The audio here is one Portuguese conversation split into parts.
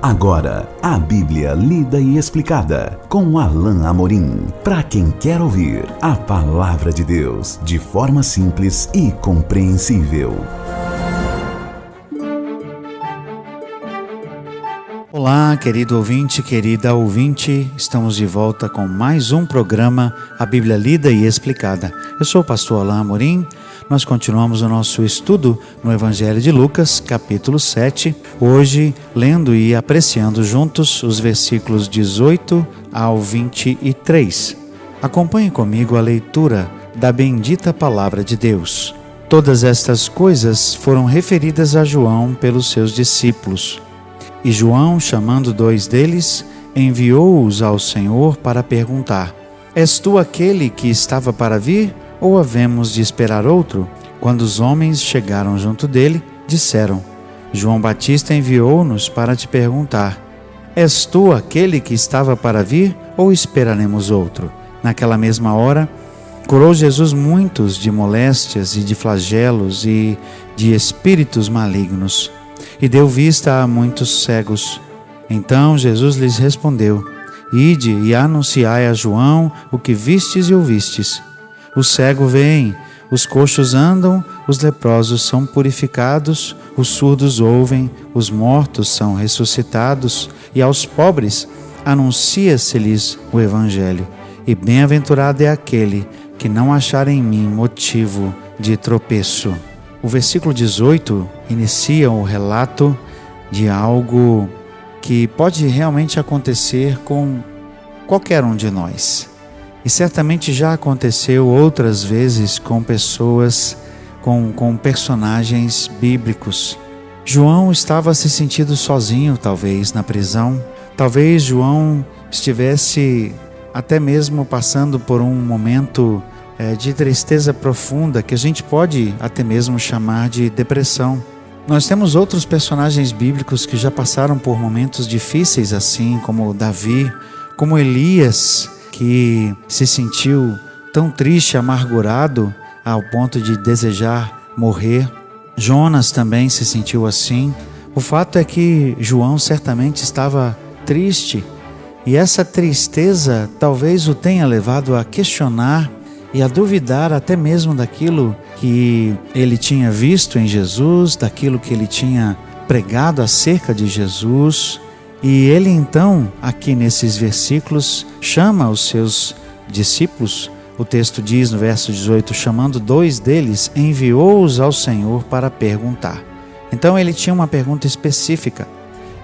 Agora, a Bíblia lida e explicada com Alain Amorim. Para quem quer ouvir a Palavra de Deus de forma simples e compreensível. Olá, querido ouvinte, querida ouvinte. Estamos de volta com mais um programa, a Bíblia lida e explicada. Eu sou o pastor Alain Amorim. Nós continuamos o nosso estudo no Evangelho de Lucas, capítulo 7, hoje lendo e apreciando juntos os versículos 18 ao 23. Acompanhe comigo a leitura da bendita Palavra de Deus. Todas estas coisas foram referidas a João pelos seus discípulos. E João, chamando 2 deles, enviou-os ao Senhor para perguntar: És tu aquele que estava para vir? Ou havemos de esperar outro? Quando os homens chegaram junto dele, disseram: João Batista enviou-nos para te perguntar: És tu aquele que estava para vir, ou esperaremos outro? Naquela mesma hora, curou Jesus muitos de moléstias e de flagelos e de espíritos malignos, e deu vista a muitos cegos. Então Jesus lhes respondeu: Ide e anunciai a João o que vistes e ouvistes. Os cegos veem, os coxos andam, os leprosos são purificados, os surdos ouvem, os mortos são ressuscitados, e aos pobres anuncia-se-lhes o Evangelho. E bem-aventurado é aquele que não achar em mim motivo de tropeço. O versículo 18 inicia o relato de algo que pode realmente acontecer com qualquer um de nós. E certamente já aconteceu outras vezes com pessoas, com personagens bíblicos. João estava se sentindo sozinho, talvez, na prisão. Talvez João estivesse até mesmo passando por um momento de tristeza profunda, que a gente pode até mesmo chamar de depressão. Nós temos outros personagens bíblicos que já passaram por momentos difíceis assim, como Davi, como Elias, que se sentiu tão triste, amargurado, ao ponto de desejar morrer. Jonas também se sentiu assim. O fato é que João certamente estava triste, e essa tristeza talvez o tenha levado a questionar e a duvidar até mesmo daquilo que ele tinha visto em Jesus, daquilo que ele tinha pregado acerca de Jesus. E ele então, aqui nesses versículos, chama os seus discípulos. O texto diz no verso 18, chamando 2 deles, enviou-os ao Senhor para perguntar. Então ele tinha uma pergunta específica: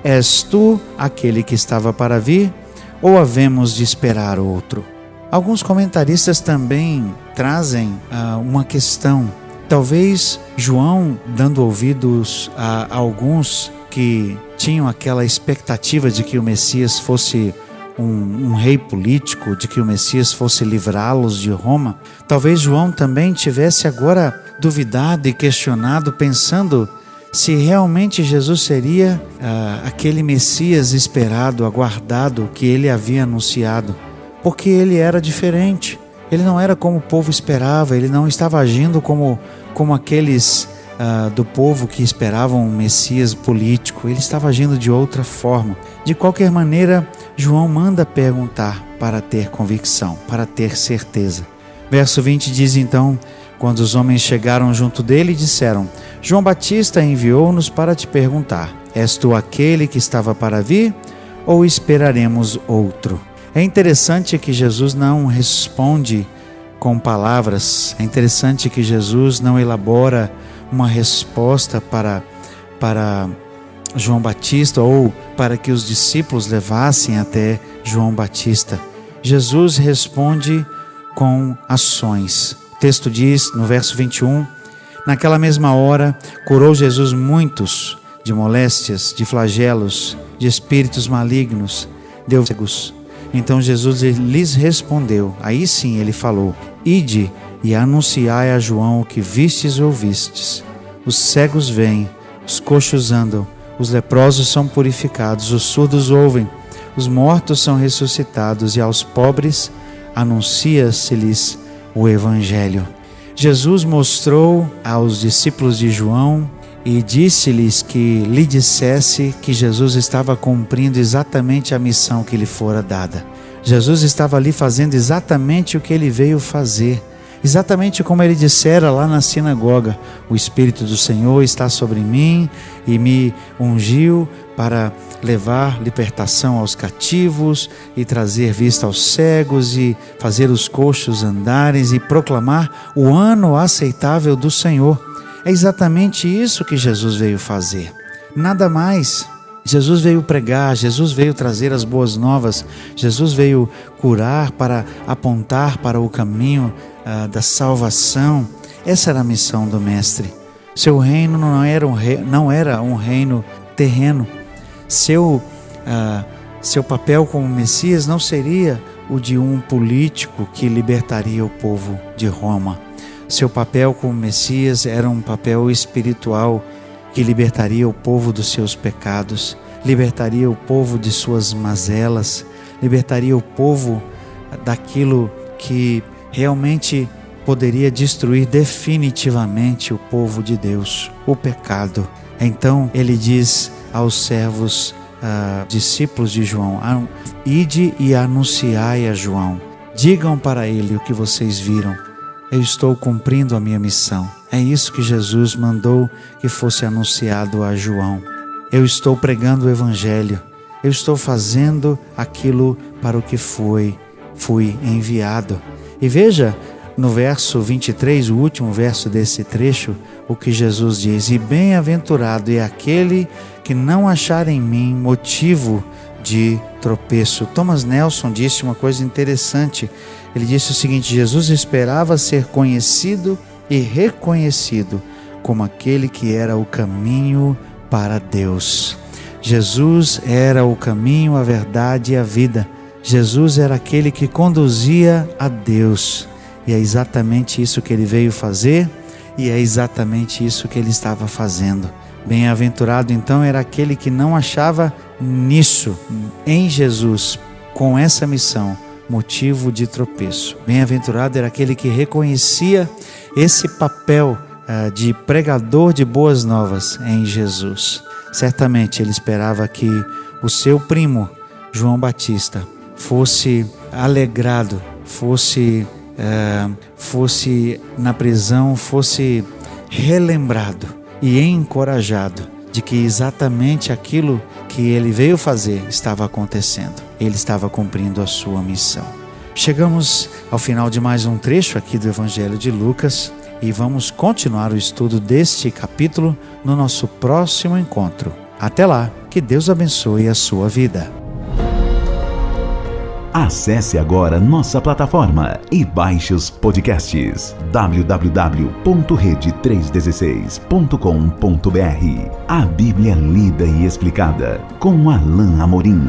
És tu aquele que estava para vir, ou havemos de esperar outro? Alguns comentaristas também trazem uma questão. Talvez João, dando ouvidos a alguns que tinham aquela expectativa de que o Messias fosse um rei político, de que o Messias fosse livrá-los de Roma, talvez João também tivesse agora duvidado e questionado, pensando se realmente Jesus seria aquele Messias esperado, aguardado, que ele havia anunciado, porque ele era diferente. Ele não era como o povo esperava, ele não estava agindo como aqueles do povo que esperavam um Messias político. Ele estava agindo de outra forma. De qualquer maneira, João manda perguntar para ter convicção, para ter certeza. Verso 20 diz então: quando os homens chegaram junto dele, disseram: João Batista enviou-nos para te perguntar: És tu aquele que estava para vir, ou esperaremos outro? É interessante que Jesus não responde com palavras. É interessante que Jesus não elabora uma resposta para João Batista, ou para que os discípulos levassem até João Batista. Jesus responde com ações. O texto diz no verso 21, naquela mesma hora curou Jesus muitos de moléstias, de flagelos, de espíritos malignos, deu cegos. Então Jesus lhes respondeu, aí sim ele falou: Ide e anunciai a João o que vistes e ouvistes. Os cegos veem, os coxos andam, os leprosos são purificados, os surdos ouvem, os mortos são ressuscitados, e aos pobres anuncia-se-lhes o Evangelho. Jesus mostrou aos discípulos de João e disse-lhes que lhe dissesse que Jesus estava cumprindo exatamente a missão que lhe fora dada. Jesus estava ali fazendo exatamente o que ele veio fazer, exatamente como ele dissera lá na sinagoga: o Espírito do Senhor está sobre mim e me ungiu para levar libertação aos cativos e trazer vista aos cegos e fazer os coxos andarem e proclamar o ano aceitável do Senhor. É exatamente isso que Jesus veio fazer, nada mais. Jesus veio pregar, Jesus veio trazer as boas novas, Jesus veio curar para apontar para o caminho da salvação. Essa era a missão do Mestre. Seu reino não era um reino terreno. Seu papel como Messias não seria o de um político que libertaria o povo de Roma. Seu papel como Messias era um papel espiritual que libertaria o povo dos seus pecados, libertaria o povo de suas mazelas, libertaria o povo daquilo que realmente poderia destruir definitivamente o povo de Deus, o pecado. Então ele diz aos servos, discípulos de João: ide e anunciai a João, digam para ele o que vocês viram. Eu estou cumprindo a minha missão. É isso que Jesus mandou que fosse anunciado a João. Eu estou pregando o Evangelho. Eu estou fazendo aquilo para o que fui enviado. E veja no verso 23, o último verso desse trecho, o que Jesus diz: e bem-aventurado é aquele que não achar em mim motivo de tropeço. Thomas Nelson disse uma coisa interessante. Ele disse o seguinte: Jesus esperava ser conhecido e reconhecido como aquele que era o caminho para Deus. Jesus era o caminho, a verdade e a vida. Jesus era aquele que conduzia a Deus. E é exatamente isso que ele veio fazer, e é exatamente isso que ele estava fazendo. Bem-aventurado então era aquele que não achava nisso, em Jesus, com essa missão, motivo de tropeço. Bem-aventurado era aquele que reconhecia esse papel de pregador de boas novas em Jesus. Certamente ele esperava que o seu primo, João Batista, fosse alegrado, fosse na prisão, fosse relembrado e encorajado de que exatamente aquilo que ele veio fazer estava acontecendo. Ele estava cumprindo a sua missão. Chegamos ao final de mais um trecho aqui do Evangelho de Lucas e vamos continuar o estudo deste capítulo no nosso próximo encontro. Até lá, que Deus abençoe a sua vida. Acesse agora nossa plataforma e baixe os podcasts www.rede316.com.br. A Bíblia lida e explicada com Alain Amorim.